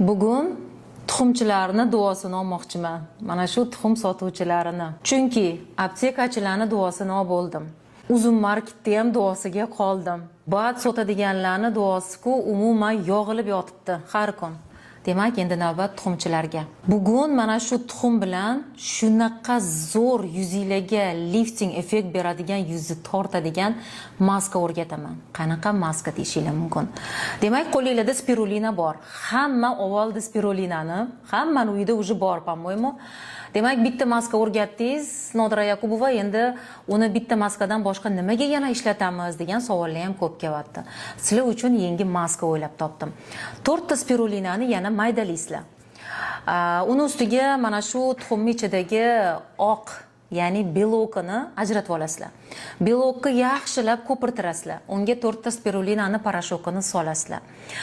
Bugun tuxumchilarni duosini olmoqchiman. Mana shu tuxum sotuvchilarini. Chunki aptekachilarni duosini oldim. Uzun marketda ham duosiga qoldim. Ba'd sotadiganlarni duosiku umuman yog'ilib yotibdi har kun. Demak, endi navbat tuxumchilarga. Bugun mana shu tuxum bilan shunaqa zo'r yuzingizga lifting effekt beradigan, yuzni tortadigan maska o'rgataman. Qanaqa maska deyishinglar mumkin. Demak, qo'lingizda spirulina bor. Hamma oldi spirulinani, hammaning uyida уже bor, по-моему. Demak, bitta maska o'rgatdingiz, Nodira Yakubova, endi uni bitta maskadan boshqa nimaga yana ishlatamiz degan savollar ham ko'p kelyapti. Sizlar uchun yangi maska o'ylab topdim. 4 ta spirulinani yana maydalaysizlar. Uni ustiga mana shu tuxumning ichidagi oq, ya'ni belokini ajratib olasizlar. Belokni yaxshilab ko'pirtirasizlar. Unga 4 ta spirulinani parashokini solasizlar.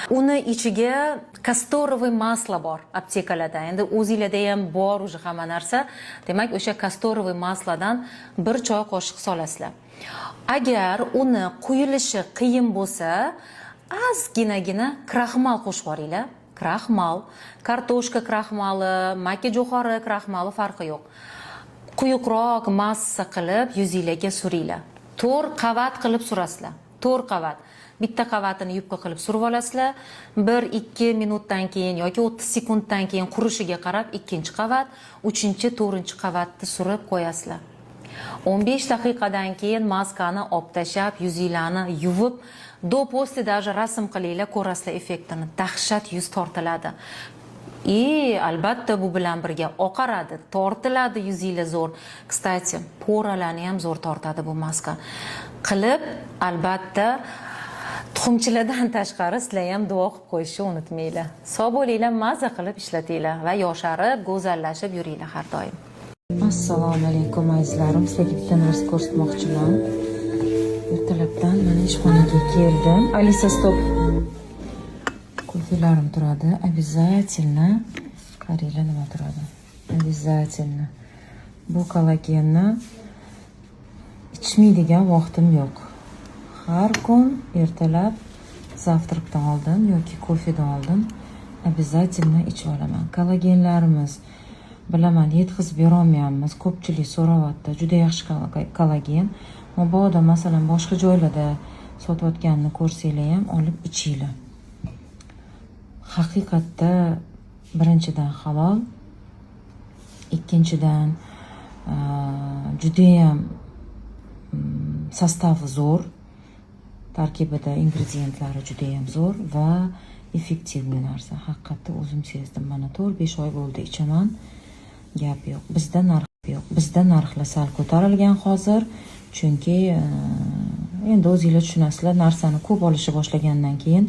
Uni ichiga kastorovый maslo bor aptekalarda. Endi o'zingizda ham bor уже hamma narsa. Demak, o'sha kastorovый maslodan 1 choy qoshiq solasizlar. Agar uni quyilishi qiyin bo'lsa, ozginagina kraxmal qo'shib yuboringlar. Kraxmal, kartoshka kraxmali, makka jo'xori kraxmali farqi yo'q. Quyuqroq massa qilib yuzingizga suringlar. 4 qavat qilib surasizlar. 4 qavat. Bitta qavatini yubka qilib surib olasizlar. 1-2 minutdan keyin yoki 30 sekunddan keyin qurishiga qarab ikkinchi qavat, 3-4 qavatni surib qo'yasizlar. 15 daqiqadan keyin maskani olib tashlab, yuzinglarni yuvib, do после даже rasm qilinglar, ko'rasizlar effektini. Dahshat yuz tortiladi. Albatta bu bilan birga oqaradi, tortiladi yuzinglar zo'r. Kstati, poralarni ham zo'r tortadi bu maska. Qilib, albatta tuxumchilardan tashqari sizlar ham duo qilib qo'yishni unutmanglar. Sog' bo'linglar, maza qilib ishlatinglar va yosharib, go'zallashib yuringlar har doim. Assalomu alaykum azizlarim, sizlarga bitta narsa ko'rsatmoqchiman. Ertalabdan mana ishxonaga keldim. Alisa, stop. Ko'filarim turadi. Обязательно. Qaranglar nima turadi. Обязательно. Bu kollagenni ichmaydigan vaqtim yo'q. Har kun ertalab zavtrakdan oldin yoki ko'fidan oldin обязательно ichib olaman. Kollagenlarimiz bilaman, yetkazib bera olmayapmiz. Ko'pchilik so'rayapti. Juda yaxshi kollagen. Mabodo masalan boshqa joylarda sotayotganini ko'rsanglar ham olib ichinglar. Haqiqatda birinchidan halol, ikkinchidan juda ham sostavi zo'r, tarkibida ingredientlari juda ham zo'r va effektivniy narsa. Haqiqatda o'zim sezdim. Mana 4-5 oy bo'ldi ichaman. Gap yo'q. Bizda narx yo'q. Bizda narxlar sal ko'tarilgan hozir. Chunki endi o'zingizlar tushunasizlar, narsani ko'p olishni boshlagandan keyin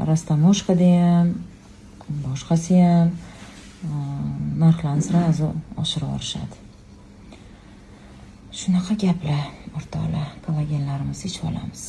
rastamoshkada ham, boshqasi ham narxlarni sразу oshirib yuborishadi. Shunaqa gaplar, o'rtoqlar, kollagenlarimizni ichib olamiz.